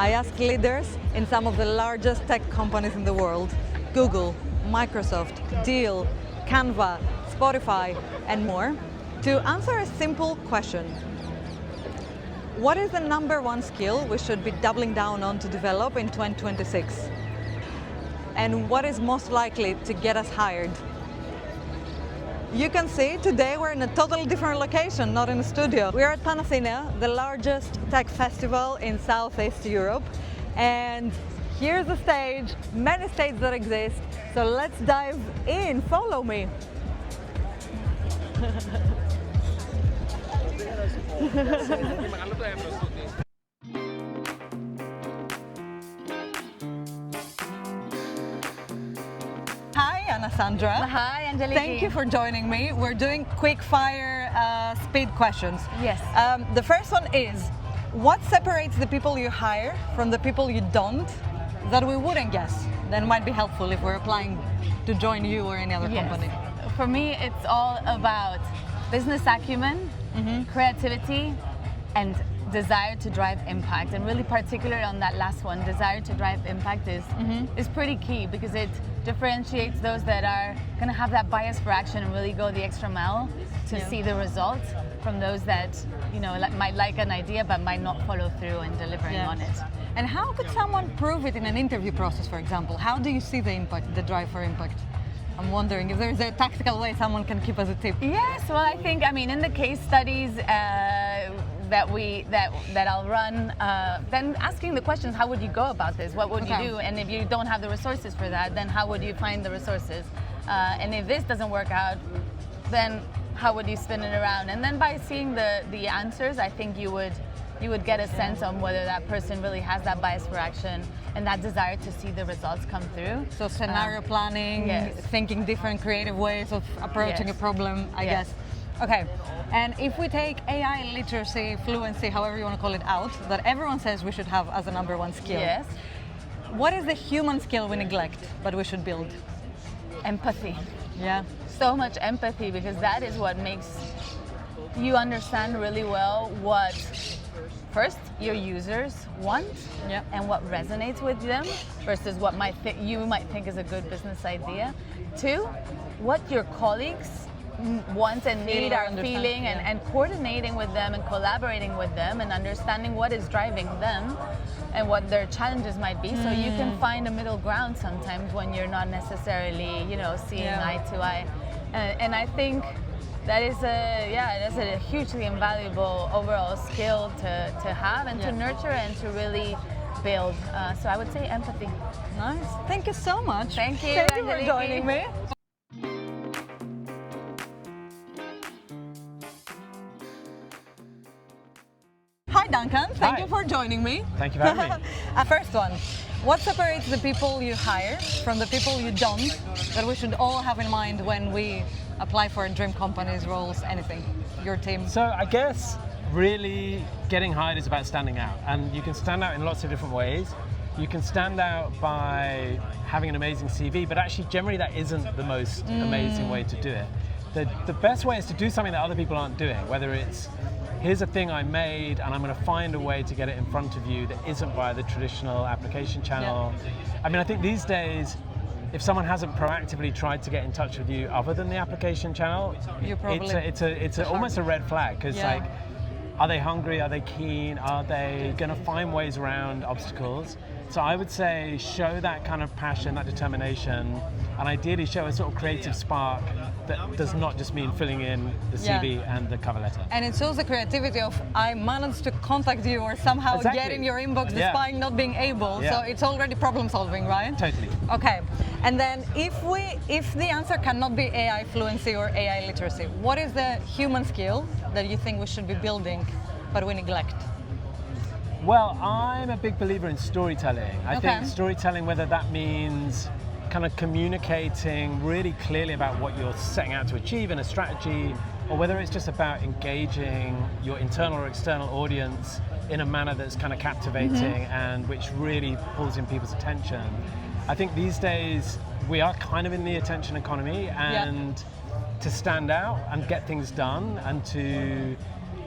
I asked leaders in some of the largest tech companies in the world, Google, Microsoft, Deel, Canva, Spotify, and more, to answer a simple question. What is the number one skill we should be doubling down on to develop in 2026? And what is most likely to get us hired? You can see today we're in a totally different location, not in a studio. We're at Panathēnea, the largest tech festival in Southeast Europe. And here's the stage, many stages that exist. So let's dive in, follow me. Hi, Yanna, Sandra. Hi, Angelique. Thank you for joining me. We're doing quick fire speed questions. Yes. The first one is, what separates the people you hire from the people you don't that we wouldn't guess? That might be helpful if we're applying to join you or any other company. For me, it's all about business acumen, creativity, and desire to drive impact. And really particularly on that last one, desire to drive impact is pretty key, because it differentiates those that are going to have that bias for action and really go the extra mile to see the results from those that, you know, might like an idea but might not follow through in delivering on it. And how could someone prove it in an interview process, for example? How do you see the impact, the drive for impact? I'm wondering if there's a tactical way someone can keep us a tip. Yes, well, I think, in the case studies that I'll run, then asking the questions, how would you go about this? What would you do? And if you don't have the resources for that, then how would you find the resources? And if this doesn't work out, then how would you spin it around? And then by seeing the answers, I think you would get a sense on whether that person really has that bias for action and that desire to see the results come through. So scenario planning, thinking different creative ways of approaching a problem, I guess. Okay, and if we take AI literacy, fluency, however you want to call it out, that everyone says we should have as a number one skill. Yes. What is the human skill we neglect, but we should build? Empathy. Yeah. So much empathy, because that is what makes you understand really well what, first, your users want and what resonates with them versus what you might think is a good business idea. Two, what your colleagues want and need, are feeling, and coordinating with them and collaborating with them and understanding what is driving them and what their challenges might be, so you can find a middle ground sometimes when you're not necessarily, seeing eye to eye. And I think that is a hugely invaluable overall skill to have and to nurture and to really build. So I would say empathy. Nice. Thank you so much. Thank you. Thank you for joining me. Hi Duncan, thank you for joining me. Thank you for having me. First one, what separates the people you hire from the people you don't, that we should all have in mind when we apply for dream companies, roles, anything, your team? So I guess really getting hired is about standing out, and you can stand out in lots of different ways. You can stand out by having an amazing CV, but actually generally that isn't the most amazing way to do it. The best way is to do something that other people aren't doing, whether it's here's a thing I made and I'm going to find a way to get it in front of you that isn't via the traditional application channel. I think these days, if someone hasn't proactively tried to get in touch with you other than the application channel, it's almost a red flag, because are they hungry? Are they keen? Are they going to find ways around obstacles? So I would say show that kind of passion, that determination, and ideally show a sort of creative spark that does not just mean filling in the CV and the cover letter. And it shows the creativity of, I managed to contact you or somehow get in your inbox despite not being able. So it's already problem solving, right? Totally. Okay. And then if the answer cannot be AI fluency or AI literacy, what is the human skill that you think we should be building but we neglect? Well, I'm a big believer in storytelling. I think storytelling, whether that means kind of communicating really clearly about what you're setting out to achieve in a strategy, or whether it's just about engaging your internal or external audience in a manner that's kind of captivating and which really pulls in people's attention. I think these days we are kind of in the attention economy, and to stand out and get things done and to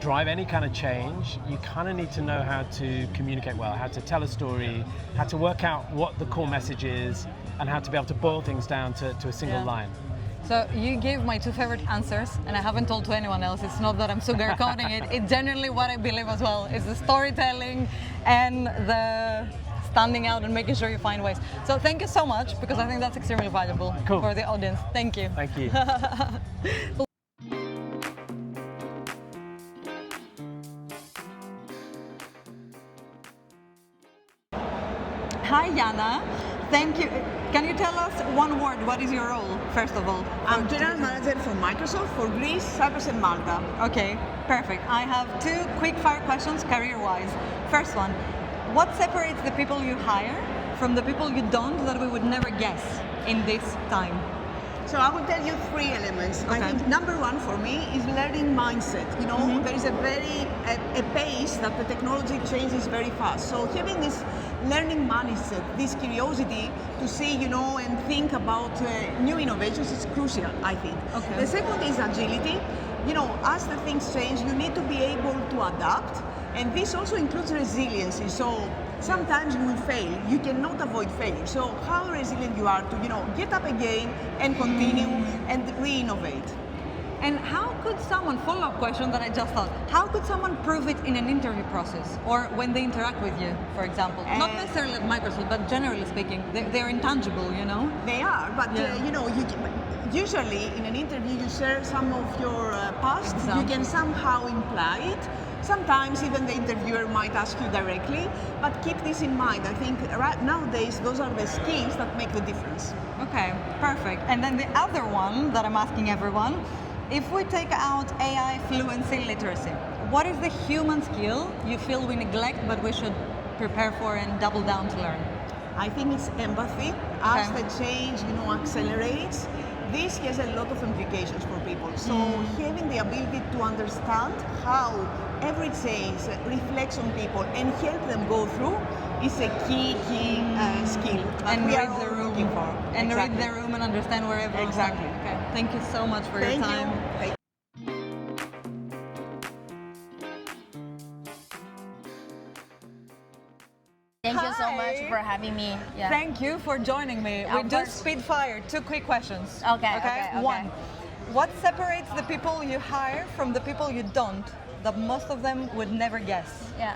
drive any kind of change, you kind of need to know how to communicate well, how to tell a story, how to work out what the core message is, and how to be able to boil things down to a single line. So you gave my 2 favorite answers, and I haven't told to anyone else. It's not that I'm sugarcoating it. It's generally what I believe as well. It's the storytelling and the standing out and making sure you find ways. So thank you so much, because I think that's extremely valuable for the audience. Thank you. Thank you. Hi, Yanna. Thank you. Can you tell us one word? What is your role, first of all? I'm General Manager for Microsoft for Greece, Cyprus and Malta. Okay, perfect. I have 2 quick fire questions career-wise. First one, what separates the people you hire from the people you don't that we would never guess in this time? So I will tell you 3 elements. I think number 1 for me is learning mindset. You know, there is a pace that the technology changes very fast. So having this learning mindset, this curiosity to see, you know, and think about new innovations is crucial, I think. Okay. The second is agility. You know, as the things change, you need to be able to adapt, and this also includes resiliency. So sometimes you will fail. You cannot avoid failure. So how resilient you are to, you know, get up again and continue and re-innovate. And how could someone, follow-up question that I just thought, how could someone prove it in an interview process or when they interact with you, for example? Not necessarily at Microsoft, but generally speaking, they're intangible, you know? They are, but you know, usually in an interview you share some of your past, you can somehow imply it. Sometimes even the interviewer might ask you directly, but keep this in mind. I think nowadays those are the skills that make the difference. Okay, perfect. And then the other one that I'm asking everyone, if we take out AI fluency literacy, what is the human skill you feel we neglect but we should prepare for and double down to learn? I think it's empathy. As the change, you know, accelerates, this has a lot of implications for people. So having the ability to understand how every change reflects on people and help them go through is a key skill that and we read are the all room looking for. and read the room and understand where everyone's Exactly. going. Okay. Thank you so much for your time. Thank you. Thank you so much for having me. Yeah. Thank you for joining me. We do speed fire. 2 quick questions. Okay. 1. What separates the people you hire from the people you don't that most of them would never guess? Yeah.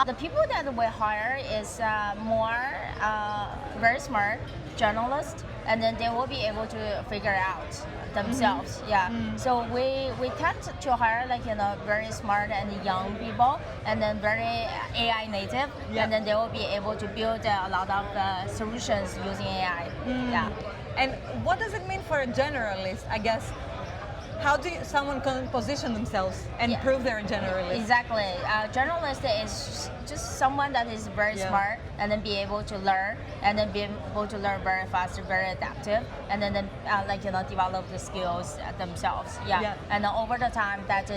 The people that we hire is more very smart journalists, and then they will be able to figure out themselves. So we tend to hire, like, you know, very smart and young people, and then very AI native, and then they will be able to build a lot of solutions using AI. And what does it mean for a generalist, I guess? How do someone can position themselves and prove they're a generalist? Exactly. A journalist is just someone that is very smart and then be able to learn and then be able to learn very fast, very adaptive, and then like, you know, develop the skills themselves. And over the time that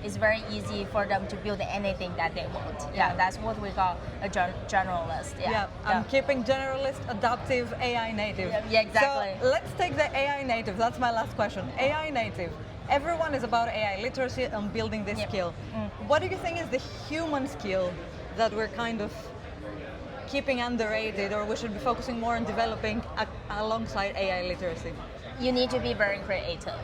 it's very easy for them to build anything that they want. That's what we call a generalist. I'm keeping generalist, adaptive, AI native. Yeah, exactly. So let's take the AI native. That's my last question. AI native. Everyone is about AI literacy and building this skill. What do you think is the human skill that we're kind of keeping underrated, or we should be focusing more on developing alongside AI literacy? You need to be very creative.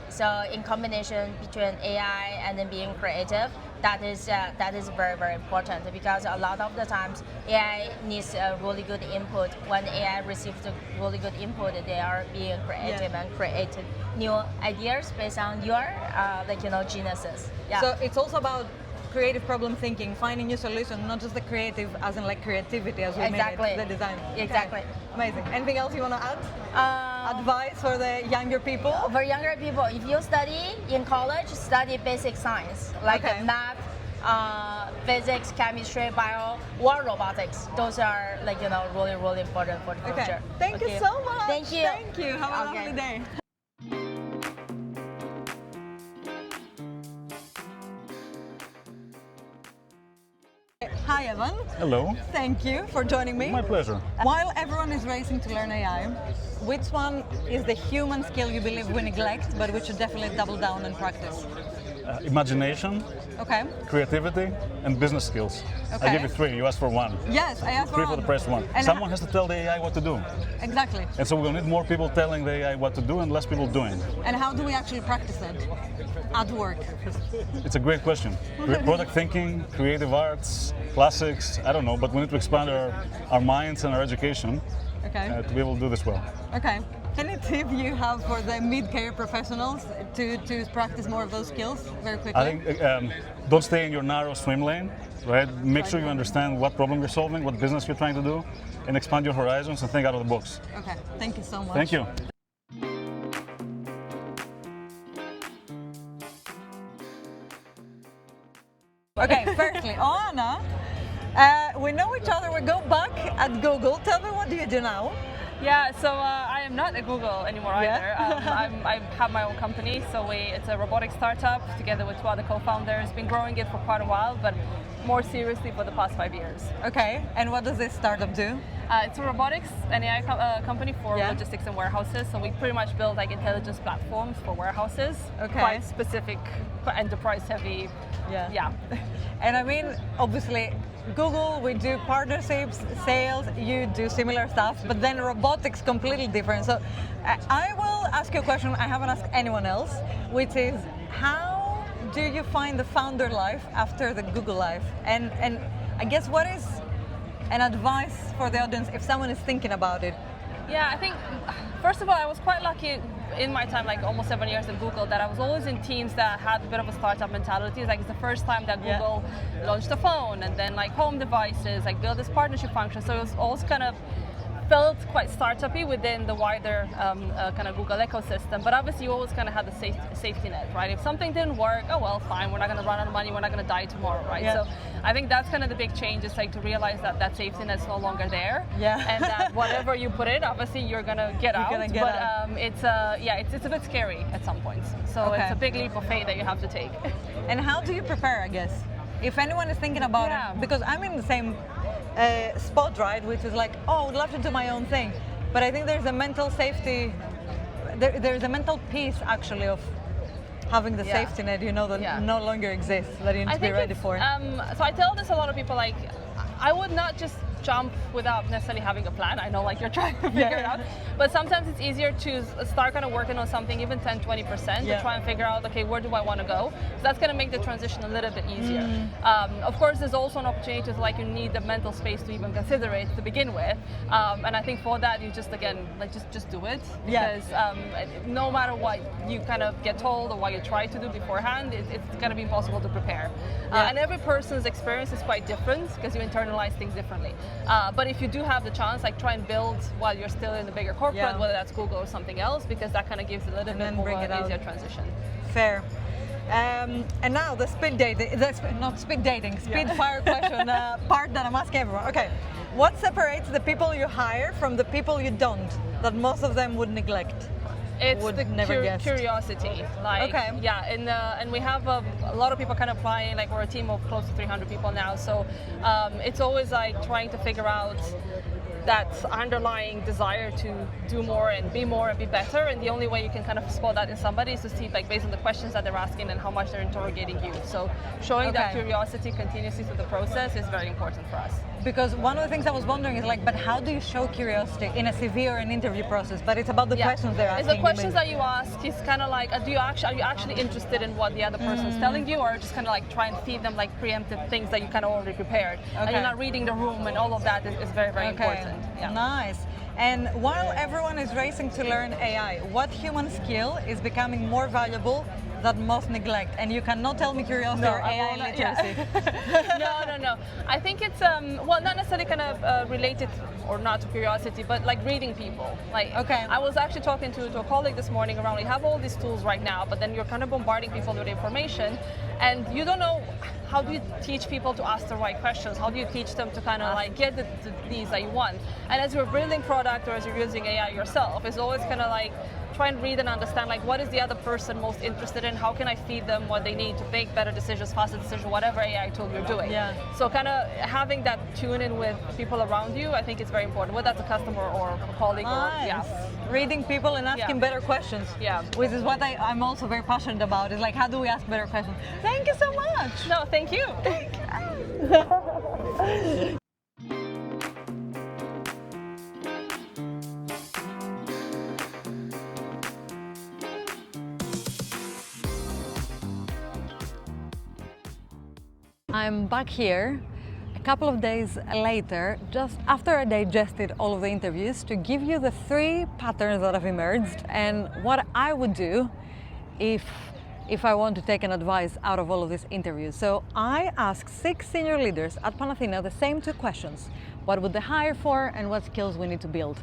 So in combination between AI and then being creative, that is very, very important, because a lot of the times AI needs a really good input. When AI receives the really good input, they are being creative and create new ideas based on your like, you know, geniuses. So it's also about creative problem thinking, finding new solutions, not just the creative as in like creativity as we made it, the design. Exactly. Amazing. Anything else you want to add? Advice for the younger people? For younger people, if you study in college, study basic science, like math, physics, chemistry, bio, or robotics. Those are, like, you know, really, really important for the future. Thank you so much. Thank you. Thank you. Have a lovely day. Hi, Evan. Hello. Thank you for joining me. My pleasure. While everyone is racing to learn AI, which one is the human skill you believe we neglect, but we should definitely double down and practice? imagination, Okay. creativity, and business skills. Okay. I give you 3. You asked for 1. Yes, I asked 3 for for the press 1. And Someone has to tell the AI what to do. Exactly. And so we're going to need more people telling the AI what to do and less people doing. And how do we actually practice it at work? It's a great question. Product thinking, creative arts, classics, I don't know, but we need to expand our minds and our education Okay. to be able to do this well. Okay. Any tip you have for the mid-career professionals to practice more of those skills very quickly? I think don't stay in your narrow swim lane, right? Make sure you understand what problem you're solving, what business you're trying to do, and expand your horizons and think out of the box. Okay. Thank you so much. Thank you. Okay, firstly, Oana, we know each other, we go back at Google. Tell me, what do you do now? Yeah, so I am not at Google anymore either. I have my own company, so it's a robotics startup together with 2 other co-founders. Been growing it for quite a while, but more seriously for the past 5 years. Okay, and what does this startup do? It's a robotics and AI company for logistics and warehouses. So we pretty much build like intelligence platforms for warehouses. Okay. Quite specific, quite enterprise heavy. Yeah. And I mean, obviously, Google, we do partnerships, sales, you do similar stuff, but then robotics completely different. So I will ask you a question I haven't asked anyone else, which is, how do you find the founder life after the Google life? And I guess, what is an advice for the audience if someone is thinking about it? Yeah, I think, first of all, I was quite lucky in my time, like almost 7 years at Google, that I was always in teams that had a bit of a startup mentality. It's like it's the first time that Google launched a phone and then like home devices, like build this partnership function. So it was always kind of felt quite startup-y within the wider kind of Google ecosystem, but obviously you always kind of had the safety net, right? If something didn't work, oh well, fine, we're not going to run out of money, we're not going to die tomorrow, right? So I think that's kind of the big change, is like to realize that that safety net's no longer there, and that whatever you put in, obviously you're going to get out, it's a bit scary at some points. So it's a big leap of faith that you have to take. And how do you prepare, I guess? If anyone is thinking about it, because I'm in the same spot, right, which is like, oh, I would love to do my own thing, but I think there's a mental safety, there's a mental piece actually of having the safety net, you know, that no longer exists, that you need to be ready for. So I tell this a lot of people, like, I would not just jump without necessarily having a plan. I know, like, you're trying to figure it out, but sometimes it's easier to start kind of working on something, even 10-20%, to try and figure out, okay, where do I want to go? So that's going to make the transition a little bit easier. Of course, there's also an opportunity to, like, you need the mental space to even consider it to begin with, and I think for that you just, again, like, just do it, because no matter what you kind of get told or what you try to do beforehand, it's going to be impossible to prepare. And every person's experience is quite different, because you internalize things differently. But if you do have the chance, like, try and build while you're still in the bigger corporate, whether that's Google or something else, because that kind of gives a little bit more of an easier transition. Fair. And now the speed dating, not speed dating, speed fire question part that I'm asking everyone. Okay, what separates the people you hire from the people you don't, that most of them would neglect? It's the curiosity, like, and we have a lot of people kind of applying, like, we're a team of close to 300 people now, so it's always like trying to figure out that underlying desire to do more and be better, and the only way you can kind of spot that in somebody is to see, like, based on the questions that they're asking and how much they're interrogating you. So showing that curiosity continuously through the process is very important for us. Because one of the things I was wondering is, like, but how do you show curiosity in a CV or an interview process? But it's about the questions they're asking. It's the questions that you ask. It's kind of like, are you actually interested in what the other person is telling you, or just kind of like try and feed them like preemptive things that you kind of already prepared, and you're not reading the room, and all of that is very, very important. Yeah. Nice. And while everyone is racing to learn AI, what human skill is becoming more valuable that most neglect? And you cannot tell me curiosity or AI literacy. No. I think it's well, not necessarily kind of related or not to curiosity, but like reading people. Like, I was actually talking to a colleague this morning around, we have all these tools right now, but then you're kind of bombarding people with information, and you don't know, how do you teach people to ask the right questions? How do you teach them to kind of like get the needs that you want? And as you're building product, or as you're using AI yourself, it's always kind of like try and read and understand like what is the other person most interested in, how can I feed them what they need to make better decisions, faster decisions, whatever AI tool you're doing. Yeah. So kind of having that tune in with people around you, I think it's very important, whether that's a customer or a colleague. Nice. Or, yeah. Reading people and asking better questions. Yeah. Which is what I'm also very passionate about. Is like, how do we ask better questions? Thank you so much. No, thank you. I'm back here a couple of days later, just after I digested all of the interviews, to give you the 3 patterns that have emerged and what I would do if I want to take an advice out of all of these interviews. So I asked 6 senior leaders at Panathēnea the same 2 questions. What would they hire for and what skills we need to build?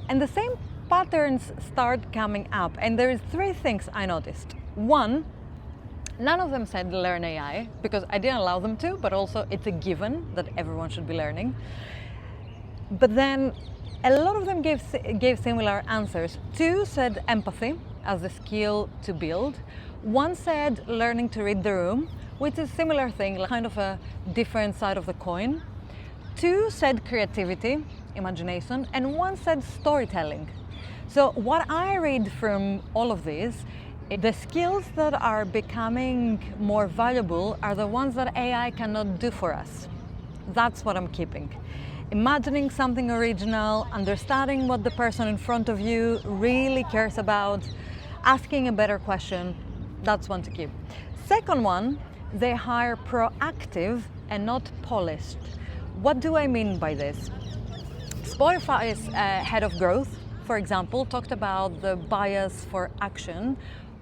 And the same patterns start coming up, and there is 3 things I noticed. 1, none of them said learn AI, because I didn't allow them to, but also it's a given that everyone should be learning. But then a lot of them gave similar answers. 2 said empathy as the skill to build. 1 said learning to read the room, which is a similar thing, like kind of a different side of the coin. 2 said creativity, imagination, and 1 said storytelling. So what I read from all of these, the skills that are becoming more valuable are the ones that AI cannot do for us. That's what I'm keeping. Imagining something original, understanding what the person in front of you really cares about, asking a better question, that's one to keep. Second one, they hire proactive and not polished. What do I mean by this? Spotify's head of growth, for example, talked about the bias for action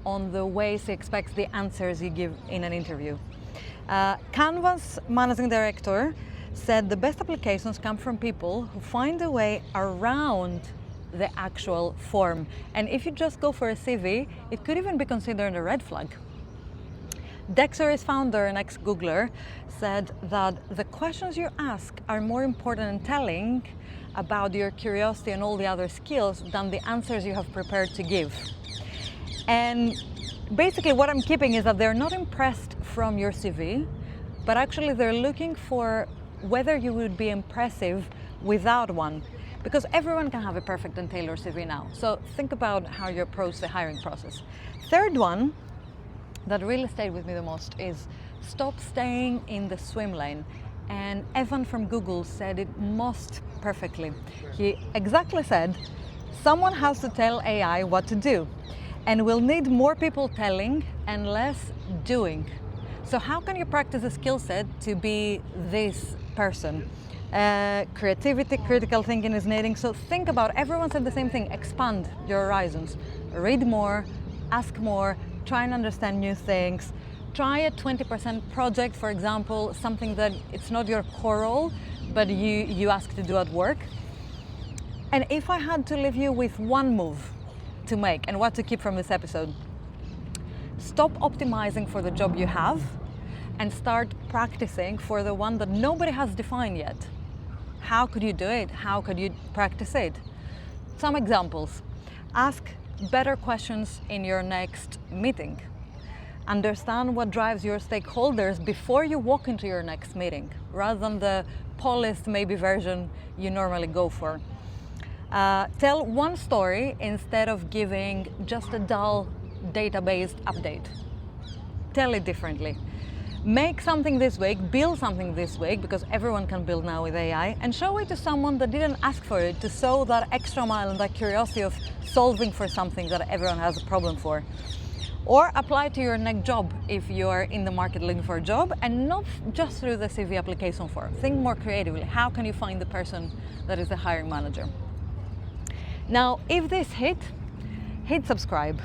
on the ways he expects the answers you give in an interview. Canva's managing director said the best applications come from people who find a way around the actual form. And if you just go for a CV, it could even be considered a red flag. Dexory's founder and ex-Googler said that the questions you ask are more important in telling about your curiosity and all the other skills than the answers you have prepared to give. And basically what I'm keeping is that they're not impressed from your CV, but actually they're looking for whether you would be impressive without one, because everyone can have a perfect and tailored CV now. So think about how you approach the hiring process. Third one that really stayed with me the most is stop staying in the swim lane. And Evan from Google said it most perfectly. He exactly said, someone has to tell AI what to do. And we'll need more people telling and less doing. So how can you practice a skill set to be this person? Creativity, critical thinking is needing. So think about, everyone said the same thing, expand your horizons. Read more, ask more, try and understand new things. Try a 20% project, for example, something that it's not your core role, but you ask to do at work. And if I had to leave you with one move to make and what to keep from this episode, stop optimizing for the job you have and start practicing for the one that nobody has defined yet. How could you do it? How could you practice it? Some examples. Ask better questions in your next meeting. Understand what drives your stakeholders before you walk into your next meeting, rather than the polished maybe version you normally go for. Tell one story instead of giving just a dull data-based update. Tell it differently. Make something this week, build something this week, because everyone can build now with AI, and show it to someone that didn't ask for it, to show that extra mile and that curiosity of solving for something that everyone has a problem for. Or apply to your next job if you are in the market looking for a job, and not just through the CV application form. Think more creatively. How can you find the person that is the hiring manager? Now, if this hit subscribe.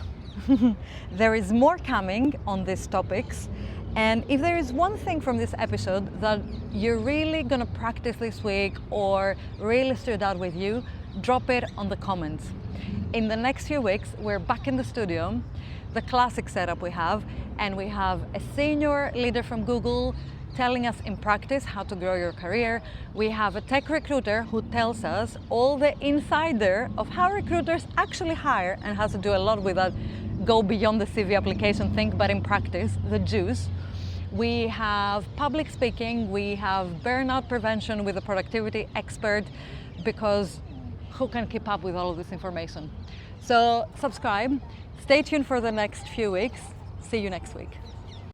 There is more coming on these topics. And if there is one thing from this episode that you're really gonna practice this week or really stood out with you, drop it on the comments. In the next few weeks, we're back in the studio, the classic setup we have, and we have a senior leader from Google telling us in practice how to grow your career. We have a tech recruiter who tells us all the insider of how recruiters actually hire and has to do a lot with that, go beyond the CV application thing, but in practice, the juice. We have public speaking, we have burnout prevention with a productivity expert, because who can keep up with all of this information? So subscribe, stay tuned for the next few weeks. See you next week.